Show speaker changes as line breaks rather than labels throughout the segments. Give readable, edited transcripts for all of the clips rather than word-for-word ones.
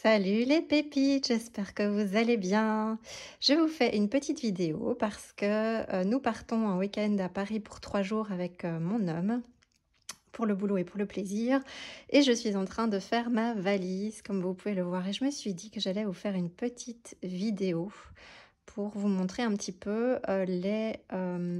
Salut les pépites, j'espère que vous allez bien. Je vous fais une petite vidéo parce que nous partons en week-end à Paris pour 3 jours avec mon homme, pour le boulot et pour le plaisir. Et je suis en train de faire ma valise, comme vous pouvez le voir. Et je me suis dit que j'allais vous faire une petite vidéo pour vous montrer un petit peu les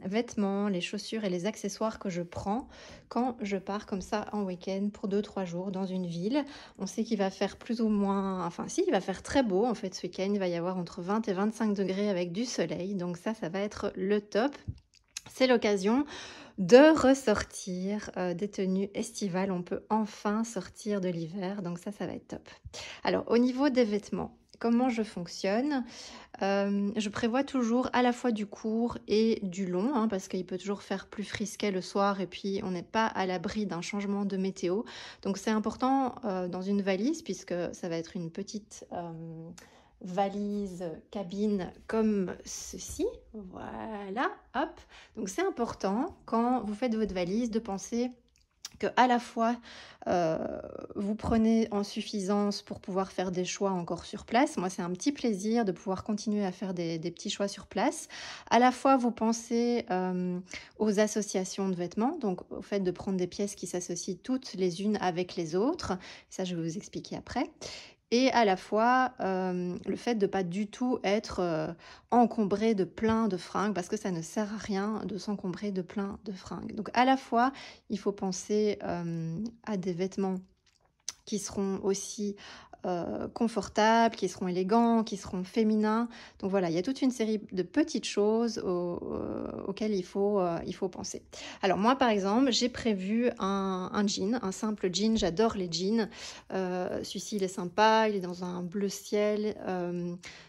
vêtements, les chaussures et les accessoires que je prends quand je pars comme ça en week-end pour 2-3 jours dans une ville. On sait qu'il va faire plus ou moins, enfin si, il va faire très beau en fait ce week-end. Il va y avoir entre 20 et 25 degrés avec du soleil, donc ça va être le top. C'est l'occasion de ressortir des tenues estivales. On peut enfin sortir de l'hiver, donc ça va être top. Alors au niveau des vêtements, comment je fonctionne? Je prévois toujours à la fois du court et du long, hein, parce qu'il peut toujours faire plus frisquet le soir et puis on n'est pas à l'abri d'un changement de météo. Donc c'est important dans une valise, puisque ça va être une petite valise cabine comme ceci. Voilà, hop. Donc c'est important quand vous faites votre valise de penser que à la fois vous prenez en suffisance pour pouvoir faire des choix encore sur place. Moi, c'est un petit plaisir de pouvoir continuer à faire des petits choix sur place. À la fois, vous pensez aux associations de vêtements, donc au fait de prendre des pièces qui s'associent toutes les unes avec les autres. Ça, je vais vous expliquer après. Et à la fois, le fait de pas du tout être encombré de plein de fringues, parce que ça ne sert à rien de s'encombrer de plein de fringues. Donc à la fois, il faut penser à des vêtements qui seront aussi confortables, qui seront élégants, qui seront féminins. Donc voilà, il y a toute une série de petites choses auxquelles il faut penser. Alors moi, par exemple, j'ai prévu un jean, un simple jean. J'adore les jeans. Celui-ci, il est sympa, il est dans un bleu ciel.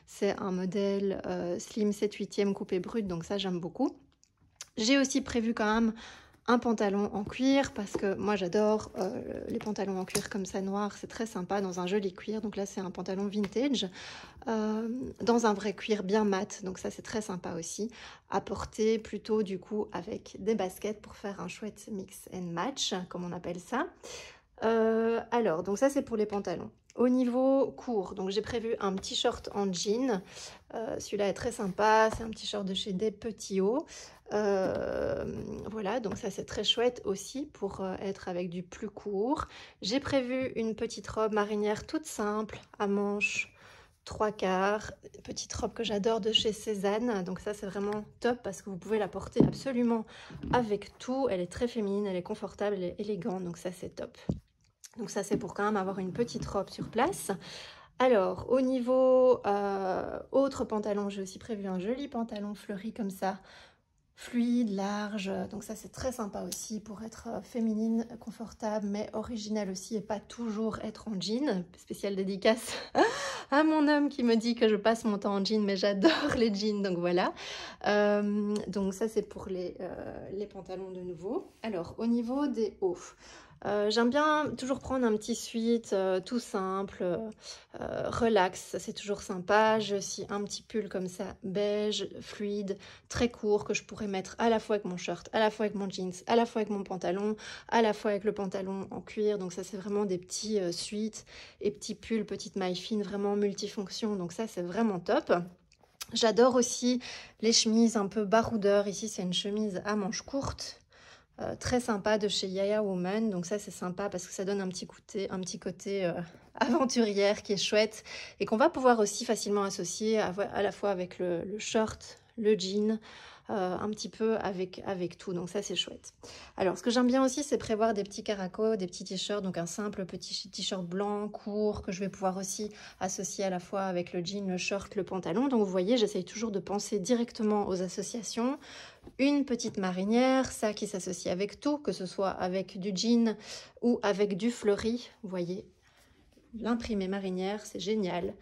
C'est un modèle slim 7/8e coupé brut, donc ça, j'aime beaucoup. J'ai aussi prévu quand même un pantalon en cuir, parce que moi j'adore les pantalons en cuir comme ça noir, c'est très sympa dans un joli cuir. Donc là c'est un pantalon vintage dans un vrai cuir bien mat, donc ça c'est très sympa aussi, à porter plutôt du coup avec des baskets pour faire un chouette mix and match comme on appelle ça. Alors donc ça c'est pour les pantalons. Au niveau court, donc j'ai prévu un petit short en jean. Celui-là est très sympa, c'est un petit short de chez Des Petits Hauts. Voilà, donc ça c'est très chouette aussi pour être avec du plus court. J'ai prévu une petite robe marinière toute simple, à manches 3/4, petite robe que j'adore de chez Cézanne. Donc ça c'est vraiment top parce que vous pouvez la porter absolument avec tout. Elle est très féminine, elle est confortable, elle est élégante, donc ça c'est top. Donc ça c'est pour quand même avoir une petite robe sur place. Alors au niveau autre pantalon, j'ai aussi prévu un joli pantalon fleuri comme ça, fluide, large. Donc ça c'est très sympa aussi pour être féminine, confortable, mais originale aussi et pas toujours être en jean. Spéciale dédicace à mon homme qui me dit que je passe mon temps en jean, mais j'adore les jeans, donc voilà. Donc ça c'est pour les pantalons de nouveau. Alors au niveau des hauts, j'aime bien toujours prendre un petit sweat tout simple, relax, c'est toujours sympa. J'ai aussi un petit pull comme ça, beige, fluide, très court, que je pourrais mettre à la fois avec mon shirt, à la fois avec mon jeans, à la fois avec mon pantalon, à la fois avec le pantalon en cuir. Donc ça c'est vraiment des petits sweats et petits pulls, petites mailles fines, vraiment multifonctions. Donc ça c'est vraiment top. J'adore aussi les chemises un peu baroudeur. Ici c'est une chemise à manches courtes. Très sympa de chez Yaya Woman, donc ça c'est sympa parce que ça donne un petit côté aventurière qui est chouette et qu'on va pouvoir aussi facilement associer à la fois avec le short, le jean, un petit peu avec tout, donc ça c'est chouette. Alors ce que j'aime bien aussi c'est prévoir des petits caracos, des petits t-shirts, donc un simple petit t-shirt blanc court que je vais pouvoir aussi associer à la fois avec le jean, le short, le pantalon. Donc vous voyez, j'essaye toujours de penser directement aux associations. Une petite marinière, ça qui s'associe avec tout, que ce soit avec du jean ou avec du fleuri. Vous voyez, l'imprimé marinière, c'est génial.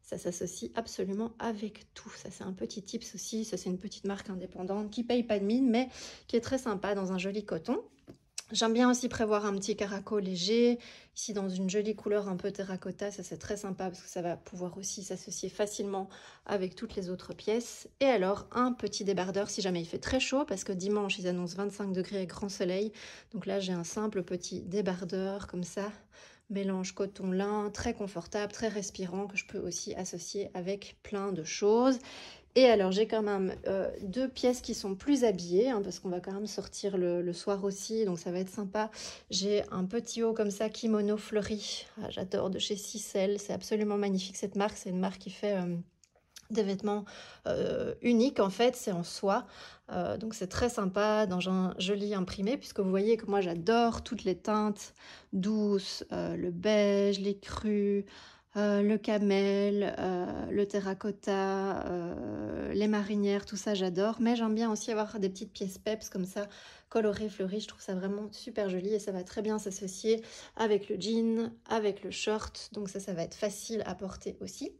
Ça s'associe absolument avec tout. Ça, c'est un petit tips aussi. Ça, c'est une petite marque indépendante qui paye pas de mine, mais qui est très sympa dans un joli coton. J'aime bien aussi prévoir un petit caraco léger, ici dans une jolie couleur un peu terracotta, ça c'est très sympa parce que ça va pouvoir aussi s'associer facilement avec toutes les autres pièces. Et alors un petit débardeur si jamais il fait très chaud, parce que dimanche ils annoncent 25 degrés et grand soleil, donc là j'ai un simple petit débardeur comme ça, mélange coton-lin, très confortable, très respirant, que je peux aussi associer avec plein de choses. Et alors, j'ai quand même 2 pièces qui sont plus habillées, hein, parce qu'on va quand même sortir le soir aussi, donc ça va être sympa. J'ai un petit haut comme ça, kimono fleuri. Ah, j'adore, de chez Sissel, c'est absolument magnifique cette marque. C'est une marque qui fait des vêtements uniques en fait, c'est en soie. Donc c'est très sympa dans un joli imprimé, puisque vous voyez que moi j'adore toutes les teintes douces, le beige, les crus, le camel, le terracotta, les marinières, tout ça j'adore. Mais j'aime bien aussi avoir des petites pièces peps comme ça, colorées, fleuries. Je trouve ça vraiment super joli et ça va très bien s'associer avec le jean, avec le short. Donc ça va être facile à porter aussi.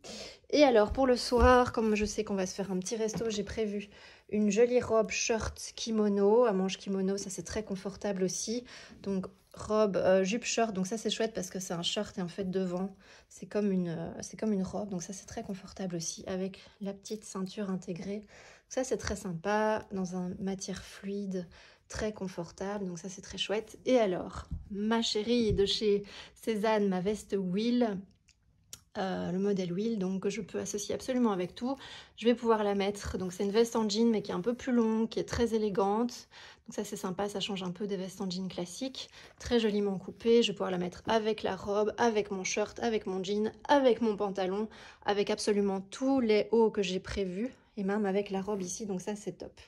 Et alors pour le soir, comme je sais qu'on va se faire un petit resto, j'ai prévu une jolie robe short kimono, à manches kimono, ça c'est très confortable aussi. Donc robe jupe short, donc ça c'est chouette parce que c'est un short et en fait devant c'est comme une robe, donc ça c'est très confortable aussi avec la petite ceinture intégrée. Donc ça c'est très sympa, dans une matière fluide, très confortable, donc ça c'est très chouette. Et alors, ma chérie de chez Cézanne, ma veste Will, le modèle Will, donc que je peux associer absolument avec tout. Je vais pouvoir la mettre, donc c'est une veste en jean mais qui est un peu plus longue, qui est très élégante, donc ça c'est sympa, ça change un peu des vestes en jean classiques, très joliment coupée. Je vais pouvoir la mettre avec la robe, avec mon shirt, avec mon jean, avec mon pantalon, avec absolument tous les hauts que j'ai prévus, et même avec la robe ici, donc ça c'est top.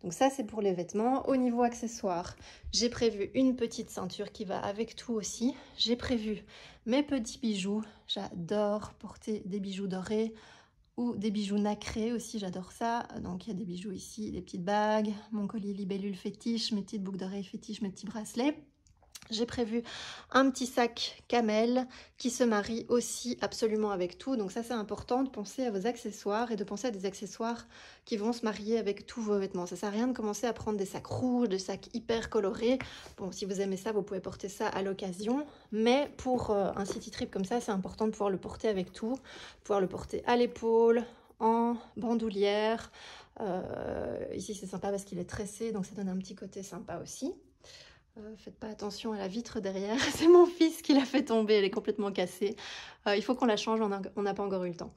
Donc ça c'est pour les vêtements. Au niveau accessoires, j'ai prévu une petite ceinture qui va avec tout aussi. J'ai prévu mes petits bijoux. J'adore porter des bijoux dorés ou des bijoux nacrés aussi, j'adore ça. Donc il y a des bijoux ici, des petites bagues, mon collier libellule fétiche, mes petites boucles d'oreilles fétiches, mes petits bracelets. J'ai prévu un petit sac camel qui se marie aussi absolument avec tout. Donc ça c'est important de penser à vos accessoires et de penser à des accessoires qui vont se marier avec tous vos vêtements. Ça sert à rien de commencer à prendre des sacs rouges, des sacs hyper colorés. Bon, si vous aimez ça, vous pouvez porter ça à l'occasion. Mais pour un city trip comme ça, c'est important de pouvoir le porter avec tout. Pouvoir le porter à l'épaule, en bandoulière. Ici c'est sympa parce qu'il est tressé, donc ça donne un petit côté sympa aussi. Faites pas attention à la vitre derrière, c'est mon fils qui l'a fait tomber, elle est complètement cassée. Il faut qu'on la change, on n'a pas encore eu le temps.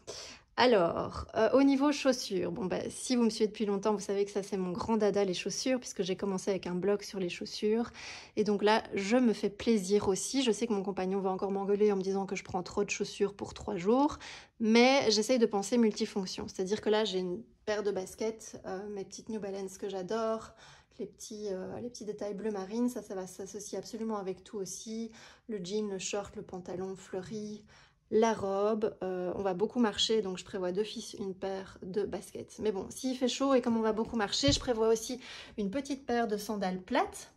Alors, au niveau chaussures, bon, bah, si vous me suivez depuis longtemps, vous savez que ça c'est mon grand dada, les chaussures, puisque j'ai commencé avec un blog sur les chaussures. Et donc là, je me fais plaisir aussi. Je sais que mon compagnon va encore m'engueuler en me disant que je prends trop de chaussures pour 3 jours, mais j'essaye de penser multifonction. C'est-à-dire que là, j'ai une paire de baskets, mes petites New Balance que j'adore, les petits détails bleu marine, ça va s'associer absolument avec tout aussi. Le jean, le short, le pantalon fleuri, la robe. On va beaucoup marcher, donc je prévois d'office une paire de baskets. Mais bon, s'il fait chaud et comme on va beaucoup marcher, je prévois aussi une petite paire de sandales plates.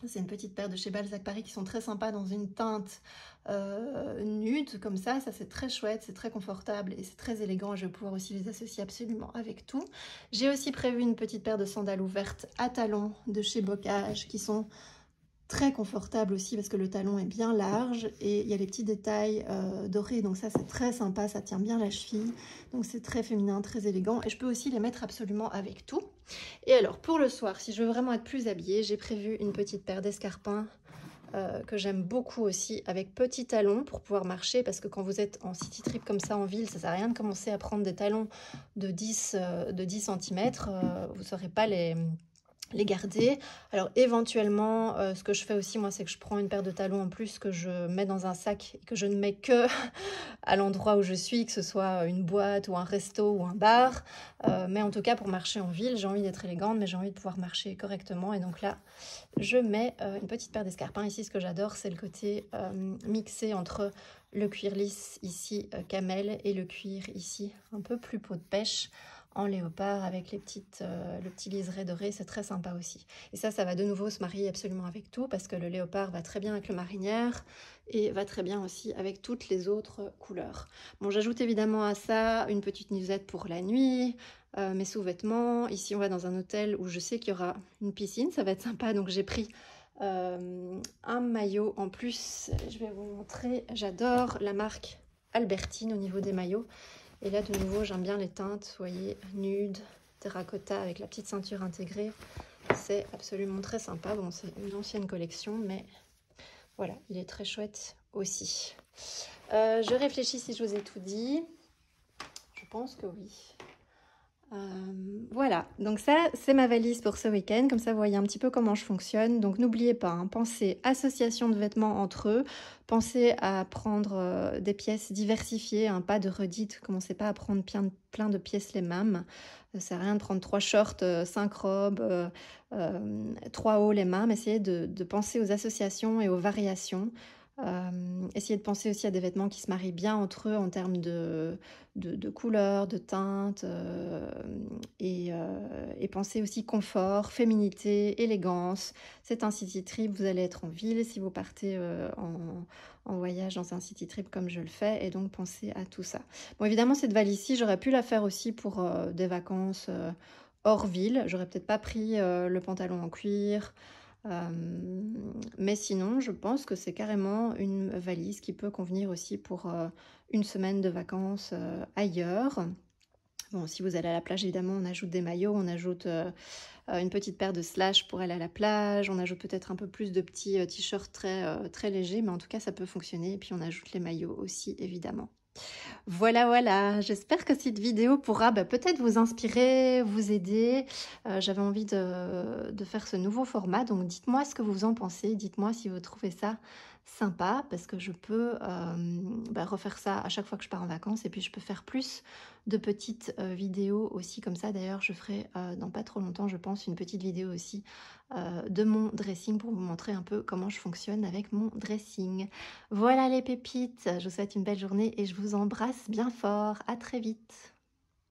C'est une petite paire de chez Balzac Paris qui sont très sympas dans une teinte nude comme ça c'est très chouette, c'est très confortable et c'est très élégant. Je vais pouvoir aussi les associer absolument avec tout. J'ai aussi prévu une petite paire de sandales ouvertes à talons de chez Bocage qui sont très confortables aussi parce que le talon est bien large et il y a les petits détails dorés, donc ça c'est très sympa, ça tient bien la cheville, donc c'est très féminin, très élégant et je peux aussi les mettre absolument avec tout. Et alors pour le soir, si je veux vraiment être plus habillée, j'ai prévu une petite paire d'escarpins que j'aime beaucoup aussi, avec petits talons pour pouvoir marcher, parce que quand vous êtes en city trip comme ça en ville, ça sert à rien de commencer à prendre des talons de 10 cm, vous ne saurez pas les garder. Alors éventuellement, ce que je fais aussi moi, c'est que je prends une paire de talons en plus que je mets dans un sac et que je ne mets que à l'endroit où je suis, que ce soit une boîte ou un resto ou un bar. Mais en tout cas, pour marcher en ville, j'ai envie d'être élégante, mais j'ai envie de pouvoir marcher correctement. Et donc là, je mets une petite paire d'escarpins. Ici, ce que j'adore, c'est le côté mixé entre le cuir lisse ici, camel, et le cuir ici, un peu plus peau de pêche, en léopard avec le petit liseré doré, c'est très sympa aussi. Et ça va de nouveau se marier absolument avec tout parce que le léopard va très bien avec le marinière et va très bien aussi avec toutes les autres couleurs. Bon, j'ajoute évidemment à ça une petite nuisette pour la nuit, mes sous-vêtements. Ici, on va dans un hôtel où je sais qu'il y aura une piscine, ça va être sympa, donc j'ai pris un maillot en plus. Je vais vous montrer, j'adore la marque Albertine au niveau des maillots. Et là, de nouveau, j'aime bien les teintes, vous voyez, nude, terracotta avec la petite ceinture intégrée. C'est absolument très sympa. Bon, c'est une ancienne collection, mais voilà, il est très chouette aussi. Je réfléchis si je vous ai tout dit. Je pense que oui. Voilà, donc ça c'est ma valise pour ce week-end, comme ça vous voyez un petit peu comment je fonctionne. Donc n'oubliez pas, hein, pensez association de vêtements entre eux, pensez à prendre des pièces diversifiées, hein, pas de redites, commencez pas à prendre plein de pièces les mêmes. Ça sert à rien de prendre 3 shorts, 5 robes, 3 hauts les mêmes, essayez de penser aux associations et aux variations. Essayez de penser aussi à des vêtements qui se marient bien entre eux en termes de couleurs, de teintes, et pensez aussi confort, féminité, élégance. C'est un city trip, vous allez être en ville si vous partez en voyage dans un city trip comme je le fais, et donc pensez à tout ça. Bon, évidemment, cette valise-ci, j'aurais pu la faire aussi pour des vacances hors ville. J'aurais peut-être pas pris le pantalon en cuir. Mais sinon, je pense que c'est carrément une valise qui peut convenir aussi pour une semaine de vacances ailleurs. Bon, si vous allez à la plage, évidemment, on ajoute des maillots, on ajoute une petite paire de slash pour aller à la plage, on ajoute peut-être un peu plus de petits t-shirts très légers, mais en tout cas, ça peut fonctionner. Et puis, on ajoute les maillots aussi, évidemment. Voilà, j'espère que cette vidéo pourra peut-être vous inspirer, vous aider. J'avais envie de faire ce nouveau format, donc dites-moi ce que vous en pensez, dites-moi si vous trouvez ça sympa, parce que je peux refaire ça à chaque fois que je pars en vacances, et puis je peux faire plus de petites vidéos aussi comme ça. D'ailleurs, je ferai dans pas trop longtemps, je pense, une petite vidéo aussi de mon dressing pour vous montrer un peu comment je fonctionne avec mon dressing. Voilà les pépites, je vous souhaite une belle journée et je vous embrasse bien fort. À très vite.